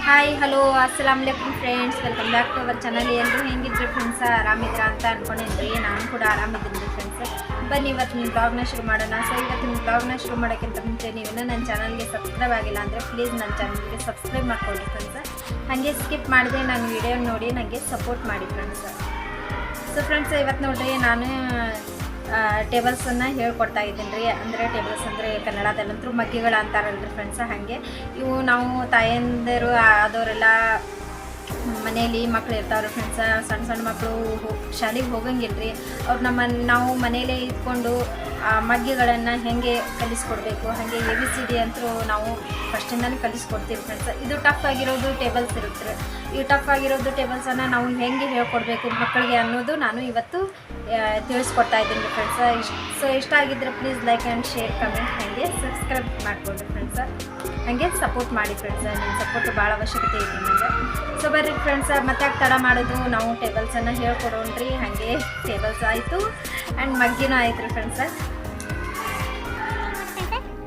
Hi hello ಅಸ್ಸಲಾಮುಲೈಕುಮ್ friends, welcome back to our channel. ಎಲ್ಲರೂ ಹೆಂಗಿದ್ರಿ ಫ್ರೆಂಡ್ಸ್? ಆರಾಮಿದ್ರ ಅಂತ ಅಂದ್ಕೊಂಡಿದ್ರಿ. ನಾನು ಕೂಡ ಆರಾಮಿದ್ದೀನಿ ಫ್ರೆಂಡ್ಸ್. ಬನ್ನಿ ಇವತ್ತು ನಿಮ್ಮ ಬ್ಲಾಗ್ನ ಶುರು ಮಾಡೋಣ. ಸೊ ಇವತ್ತಿನ ಬ್ಲಾಗ್ನ ಶುರು ಮಾಡೋಕ್ಕಿಂತ ಮುಂಚೆ ನೀವೇನೋ ನನ್ನ ಚಾನಲ್ಗೆ ಸಬ್ಸ್ಕ್ರೈಬ್ ಆಗಿಲ್ಲ ಅಂದರೆ ಪ್ಲೀಸ್ ನನ್ನ ಚಾನಲ್ಗೆ ಸಬ್ಸ್ಕ್ರೈಬ್ ಮಾಡ್ಕೊಳ್ಳಿ ಫ್ರೆಂಡ್ಸ್. ಹಾಗೆ ಸ್ಕಿಪ್ ಮಾಡಿದೆ ನಾನು ವಿಡಿಯೋ ನೋಡಿ ನನಗೆ ಸಪೋರ್ಟ್ ಮಾಡಿ ಫ್ರೆಂಡ್ಸ್. ಸೊ ಫ್ರೆಂಡ್ಸ್, ಇವತ್ತು ನೋಡ್ರಿ ನಾನು ಟೇಬಲ್ಸನ್ನು ಹೇಳ್ಕೊಡ್ತಾ ಇದ್ದೀನಿ ರೀ. ಅಂದರೆ ಟೇಬಲ್ಸ್ ಅಂದರೆ ಕನ್ನಡದಲ್ಲಂತೂ ಮಗ್ಗಿಗಳು ಅಂತಾರಲ್ರಿ ಫ್ರೆಂಡ್ಸ್. ಹಾಗೆ ಇವು ನಾವು ತಾಯಂದಿರು ಆದವರೆಲ್ಲ ಮನೇಲಿ ಮಕ್ಳು ಇರ್ತಾವ್ರಿ ಫ್ರೆಂಡ್ಸ್. ಸಣ್ಣ ಸಣ್ಣ ಮಕ್ಕಳು ಶಾಲೆಗೆ ಹೋಗಂಗಿಲ್ಲ ರೀ. ಅವ್ರು ನಾವು ಮನೇಲೇ ಇದ್ಕೊಂಡು ಮಗ್ಗಿಗಳನ್ನು ಹೇಗೆ ಕಲಿಸ್ಕೊಡ್ಬೇಕು, ಹಾಗೆ ABCD ಅಂತೂ ನಾವು ಫಸ್ಟಿಂದಲೇ ಕಲಿಸ್ಕೊಡ್ತೀವಿ ಫ್ರೆಂಡ್ಸ್. ಇದು ಟಫ್ ಆಗಿರೋದು ಟೇಬಲ್ಸ್ ಇರುತ್ತೆ. ಈ ಟಫ್ ಆಗಿರೋದು ಟೇಬಲ್ಸನ್ನು ನಾವು ಹೇಗೆ ಹೇಳ್ಕೊಡ್ಬೇಕು ಮಕ್ಕಳಿಗೆ ಅನ್ನೋದು ನಾನು ಇವತ್ತು ತಿಳಿಸ್ಕೊಡ್ತಾ ಇದ್ದೀನಿ ಫ್ರೆಂಡ್ಸ್. ಇಷ್ಟ ಆಗಿದ್ದರೆ please like and share, comment, ಹಾಗೆ ಸಬ್ಸ್ಕ್ರೈಬ್ ಮಾಡಿಕೊಡ್ರಿ ಫ್ರೆಂಡ್ಸ್. ಹಾಗೆ ಸಪೋರ್ಟ್ ಮಾಡಿ ಫ್ರೆಂಡ್ಸ್. ನಿಮ್ಮ ಸಪೋರ್ಟ್ ಭಾಳ ಅವಶ್ಯಕತೆ ಇದೆ ನನಗೆ. ಸೊ ಬರ್ರಿ ಫ್ರೆಂಡ್ಸ್, ಮತ್ತೆ ತಡ ಮಾಡೋದು ನಾವು ಟೇಬಲ್ಸನ್ನು ಹೇಳ್ಕೊಡೋಣ್ರಿ. ಹಾಗೆ ಟೇಬಲ್ಸ್ ಆಯಿತು ಆ್ಯಂಡ್ ಮಗ್ಗಿನೂ ಆಯ್ತು ರೀ ಫ್ರೆಂಡ್ಸ್.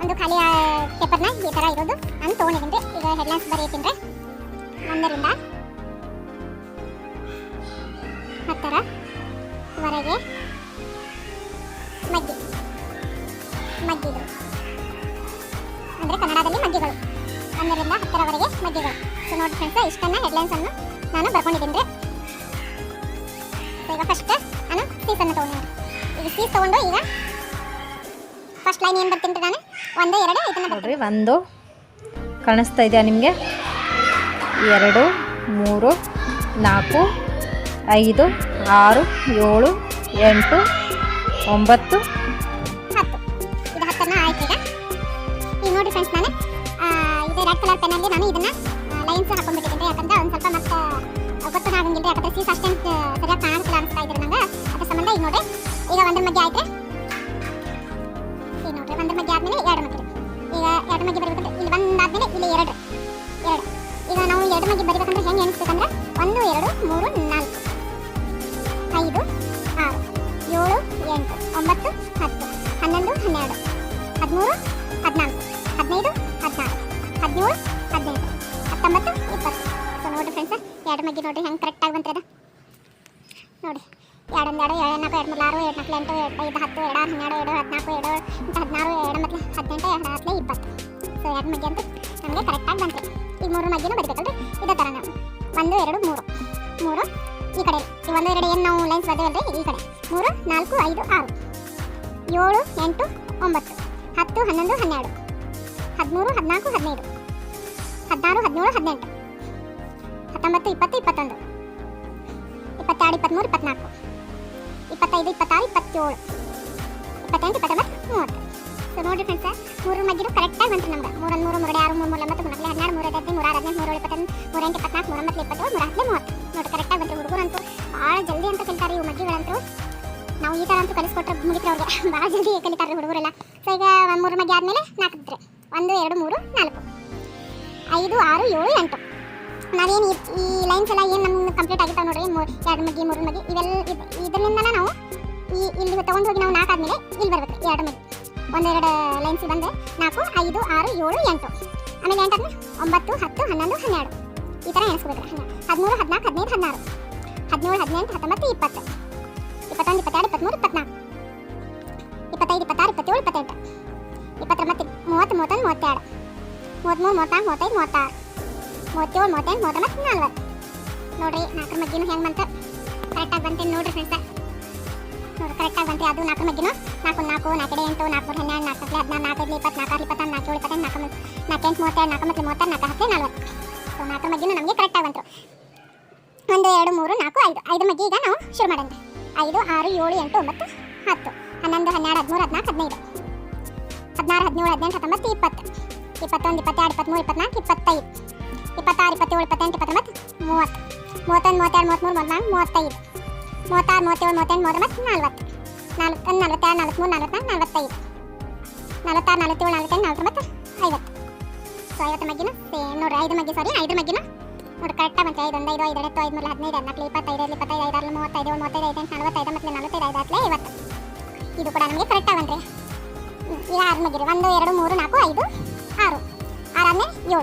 ಒಂದು ಖಾಲಿ ಪೇಪರ್ನ ಈ ಥರ ಇರೋದು ನಾನು ತೊಗೊಂಡಿದ್ದೀನಿ. ಈಗ ಹೆಡ್ಲೈನ್ಸ್ ಬರೀತೀನಿ. 1ರಿಂದ 10ರವರೆಗೆ ಮಗ್ಗಿಗಳು ಅಂದರೆ ಕನ್ನಡದಲ್ಲಿ ಮಗ್ಗಿಗಳು. 1ರಿಂದ 10ರವರೆಗೆ ಮಗ್ಗಿಗಳು. ಸೊ ನೋಡಿ ಫ್ರೆಂಡ್ಸ್, ಇಷ್ಟನ್ನು ಹೆಡ್ಲೈನ್ಸನ್ನು ನಾನು ಬರ್ಕೊಂಡಿದ್ದೀನಿ. ಈಗ ಫಸ್ಟ್ ನಾನು ಸೀಸನ್ನು ತೊಗೊಂಡಿದ್ದೀನಿ. ಈಗ ಸೀಸ್ ತೊಗೊಂಡು ಈಗ ಫಸ್ಟ್ ಲೈನ್ ಏನು ಬರ್ತೀನಿ ನಾನು 1 2 ಇದನ್ನು ನೋಡ್ರಿ. 1 ಕಾಣಿಸ್ತಾ ಇದೆಯಾ ನಿಮಗೆ? 2 3 4 5 6 7 8 9 10. ಇದು 10ನ್ನು ಆಯ್ತು. ಈಗ ನೋಡಿ ಫ್ರೆಂಡ್ಸ್, ನಾನು ಇದು ರೆಡ್ ಕಲರ್ ಪೆನ್ನಲ್ಲಿ ನಾನು ಇದನ್ನು ಲೈನ್ಸ್ ಹಾಕೊಂಡ್ಬಿಟ್ಟಿದ್ದೀನಿ. ಯಾಕಂದ್ರೆ ಒಂದು ಸ್ವಲ್ಪ ಮತ್ತೆ ಗೊತ್ತಾಗಂಗಿಲ್ಲ. ಯಾಕಂದ್ರೆ ಸೀಸ್ ಅಷ್ಟೇನು ಸರಿಯಾಗಿ ಕಾಣಿಸ್ತಾ ಇದ್ರು ನಂಗೆ. ಅದ್ರ ಸಂಬಂಧ ಈಗ ನೋಡಿ, ಈಗ 1ರ ಮಧ್ಯೆ ಆಯ್ತು. ಈಗ ನೋಡ್ರಿ, 1ರ ಮಧ್ಯೆ ಆದಮೇಲೆ 2 ಮಗ್ಗಿ. ಈಗ 2 ಮಗ್ಗಿ ಬರಬೇಕಂದ್ರೆ ಇಲ್ಲಿ 1 ಆದಮೇಲೆ ಇಲ್ಲಿ 2. ಈಗ ನಾವು 2 ಮಗ್ಗಿ ಬರಬೇಕಂದ್ರೆ ಹೆಂಗೆ ಎಣಿಸ್ಬೇಕಂದ್ರೆ 1 2 3 4 5 6 7 8 9 10 11 12 13 14 15 16 17 18 19 20. ಸೊ ನೋಡಿರಿ ಫ್ರೆಂಡ್ಸ್, 2 ಮಗ್ಗಿ ನೋಡಿರಿ ಹೆಂಗೆ ಕರೆಕ್ಟಾಗಿ ಬಂತದ ನೋಡಿ. 2 1 2 7 4 2 3 6 7 4 8 5 10 2 12 12 14 16 17 18 20. ಸೊ 2 ಮಗ್ಗಿ ಅಂತೂ ನಮಗೆ ಕರೆಕ್ಟಾಗಿ ಬಂತು. ಈಗ 3 ಮಗ್ಗಿನೂ ಬರಬೇಕಲ್ರಿ. ಇದೇ ಥರ ನಾವು 1 2 3 ಈ ಕಡೆ. ಈ 1 2 ಏನು ನಾವು ಲೈನ್ಸ್ ಬರ್ದೇವಲ್ರಿ ಈ ಕಡೆ. 3 4 5 6 7 8 9 10 11 12 13 14 15 16 17 18 19 20 21 22 23 24 25 26 27 28 29 30. ಸೊ ನೋಡಿರಿ ಫ್ರೆಂಡ್ಸ್, 3 ಮಗ್ಗಿನೂ ಕರೆಕ್ಟಾಗಿ ಬಂತು ನಮ್ಗೆ. 3 1 3 2 6 3 3 9 3 16 3 15 3 16 3 17 3 18 24 3 9 20 3 10 30. ನೋಡಿ ಕರೆಕ್ಟಾಗಿ ಬಂತು. ಹುಡುಗರಂತೂ ಭಾಳ ಜಲ್ದಿ ಅಂತ ಕಲಿತಾರೆ ಇವು ಮಗ್ಗಿಗಳಂತೂ. ನಾವು ಈ ಥರ ಅಂತೂ ಕಲಿಸ್ಕೊಟ್ರೆ ಮುಗಿತ್ರೆ ಅವ್ರಿಗೆ ಭಾಳ ಜಲ್ದಿ ಕಲಿತಾರೆ ಹುಡುಗರೆಲ್ಲ. ಸೊ ಈಗ 3 ಮಗ್ಗಿ ಆದಮೇಲೆ 4 ಇದ್ರೆ 1 2 3 4 5 6 7 8. ನಾವೇನು ಈ ಲೈನ್ಸ್ ಎಲ್ಲ ಏನು ನಮ್ಗೆ ಕಂಪ್ಲೀಟ್ ಆಗಿರ್ತಾವೆ ನೋಡ್ರಿ. 2 ಮಗ್ಗಿ 3 ಮಗ್ಗಿ ಇವೆಲ್ಲ ಇದರಿಂದ ನಾವು ಇಲ್ಲಿ ತೊಗೊಂಡು ಹೋಗಿ ನಾವು 4 ಆದಮೇಲೆ ಇಲ್ಲಿ ಬರ್ಬೇಕು. 2 ಮಗ್ಗಿ 1 2 ಲೈನ್ಸ್ ಬಂದೆ 4 5 6 7 8. ಆಮೇಲೆ 8 ಆದ್ಮೇಲೆ 9 10 11 12 ಈ ಥರ ಎಣಿಸ್ಕೋಬೇಕು. 13 14 15 16 17 18 19 20 21 22 23 24 25 26 27 28 20 ಮತ್ತೆ 30 31 32 33 34 35 36 37 38 39 40. ನೋಡ್ರಿ 4 ಮಗ್ಗಿನೂ ಹೆಂಗೆ ಬಂತು ಕರೆಕ್ಟಾಗಿ ಬಂತೇನು ನೋಡ್ರಿ ಫ್ರೆಂಡ್ಸ. ನೋಡಿ ಕರೆಕ್ಟಾಗಿ ಬಂತು. ಅದು 4 ಮಗ್ಗಿನೂ 4 4 4 8 4 4 12 4 16 4 24 24 24 24 27 27 4 4 32 4 10 40. ಸೊ 4 ಮಗ್ಗಿನೂ ನಮಗೆ ಕರೆಕ್ಟಾಗಿ ಬಂತು. 1 2 3 4 5 5 ಮಗ್ಗಿ ಈಗ ನಾವು ಶುರು ಮಾಡೋಣ. 5 6 7 8 9 10 11 12 13 14 15 16 17 18 19 20 21 22 23 24 25 26 27 28 29 30 31 32 33 34 35 36 37 38 39 40 41 42 43 44 45 46 47 48 49 50. ಸೊ 50 ಮಗ್ಗಿನ ಸೇಮ್ ನೋಡ್ರಿ. 5 ಮಗ್ಗಿ 5 ಮಗ್ಗಿನ ನೋಡಿ ಕರೆಕ್ಟಾಗಿ ಬಂತು. 5 1 5 5 8 5 3 15 14 25 25 25 35 35 35 45 45 50. ಇದು ಕೂಡ ನಮಗೆ ಕರೆಕ್ಟಾಗಿ ಬಂತ್ರಿ. ಈಗ 6 ಮಗ್ಗಿರಿ 1 2 3 4 5 6 6 ಆದಮೇಲೆ 7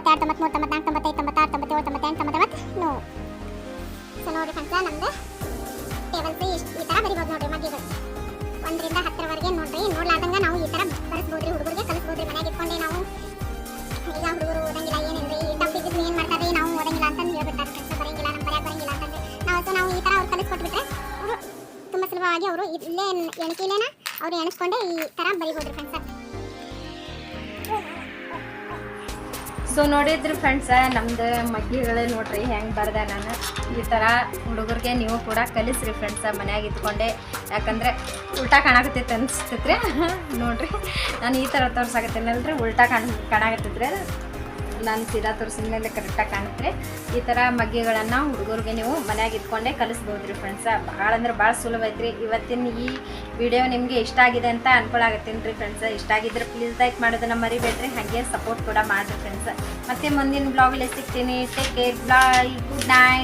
ನೋಡ್ರಿ ಫ್ರೆಂಡ್ಸ್ ನಮ್ದು ಟೇಬಲ್ಸ್ ಈ ಥರ ಬರಿಬೋದು ನೋಡ್ರಿ ಮಗ್ಗಿಗಳು 1 ರಿಂದ 10ರವರೆಗೆ ನೋಡ್ರಿ ನೋಡ್ಲಾರ್ದಂಗ ನಾವು ಈ ಥರ ಬರೆಸ್ಬೋದ್ರಿ ಹುಡುಗರಿಗೆ ಕಲಿಸ್ಬೋದ್ರಿ ಮನ್ಯಾಗ ಇಟ್ಕೊಂಡೆ ನಾವು ಈಗ ಹುಡುಗರು ಓದಂಗಿಲ್ಲ ಏನಿಲ್ರಿ ಟಫ್ ಇದ್ದು ಏನು ಮಾಡ್ತಾರೆ ನಾವು ಓದಂಗಿಲ್ಲ ಅಂತಂದು ಹೇಳ್ಬಿಡ್ತಾರೆ ಫ್ರೆಂಡ್ಸ್ ಬರಂಗಿಲ್ಲ ನಮ್ಮ ಬರ್ಯಾಕ ಬರಂಗಿಲ್ಲ ಅಂತಂದು ನಾವು ಈ ಥರ ಅವ್ರು ಕಲಿಸ್ಕೊಟ್ಬಿಟ್ರೆ ಅವರು ತುಂಬ ಸುಲಭವಾಗಿ ಅವರು ಇಲ್ಲೇ ಎಣಿಕೆಲೇನ ಅವ್ರು ಎಣಿಸ್ಕೊಂಡೆ ಈ ಥರ ಬರಿಬೋದ್ರಿ ಫ್ರೆಂಡ್ಸ್. ಸೊ ನೋಡಿದ್ರಿ ಫ್ರೆಂಡ್ಸ್ ನಮ್ದು ಮಗ್ಗಿಗಳೇ ನೋಡ್ರಿ ಹೆಂಗೆ ಬರ್ದೆ ನಾನು ಈ ಥರ ಹುಡುಗರಿಗೆ ನೀವು ಕೂಡ ಕಲಿಸ್ರಿ ಫ್ರೆಂಡ್ಸ ಮನ್ಯಾಗ ಇಟ್ಕೊಂಡೆ ಯಾಕಂದರೆ ಉಲ್ಟಾ ಕಾಣಾಕತ್ತೈತೆ ಅನಿಸ್ತೈತ್ರಿ ನೋಡ್ರಿ ನಾನು ಈ ಥರ ತೋರ್ಸಾಕತ್ತೀನಲ್ರಿ ಉಲ್ಟಾ ಕಾಣಾಕತ್ತೈತ್ರಿ ನಾನು ಸೀದಾ ತೋರಿಸಿದ ಮೇಲೆ ಕರೆಕ್ಟಾಗಿ ಕಾಣುತ್ತೆ. ಈ ಥರ ಮಗ್ಗಿಗಳನ್ನು ಹುಡುಗರಿಗೆ ನೀವು ಮನ್ಯಾಗ ಇಟ್ಕೊಂಡೆ ಕಲಿಸ್ಬೋದು ರೀ ಫ್ರೆಂಡ್ಸ. ಭಾಳ ಅಂದ್ರೆ ಭಾಳ ಸುಲಭ ಐತ್ರಿ. ಇವತ್ತಿನ ಈ ವಿಡಿಯೋ ನಿಮಗೆ ಇಷ್ಟ ಆಗಿದೆ ಅಂತ ಅನ್ಕೊಳಾಗತ್ತೀನಿ ರೀ ಫ್ರೆಂಡ್ಸ. ಇಷ್ಟ ಆಗಿದ್ರೆ ಪ್ಲೀಸ್ ಲೈಕ್ ಮಾಡೋದನ್ನು ಮರಿಬೇಡ್ರಿ, ಹಾಗೆ ಸಪೋರ್ಟ್ ಕೂಡ ಮಾಡಿರಿ ಫ್ರೆಂಡ್ಸ. ಮತ್ತೆ ಮುಂದಿನ ಬ್ಲಾಗಲ್ಲಿ ಸಿಗ್ತೀನಿ. ಟೇಕ್ ಕೇರ್, ಬಾಯ್, ಗುಡ್ ನೈಟ್.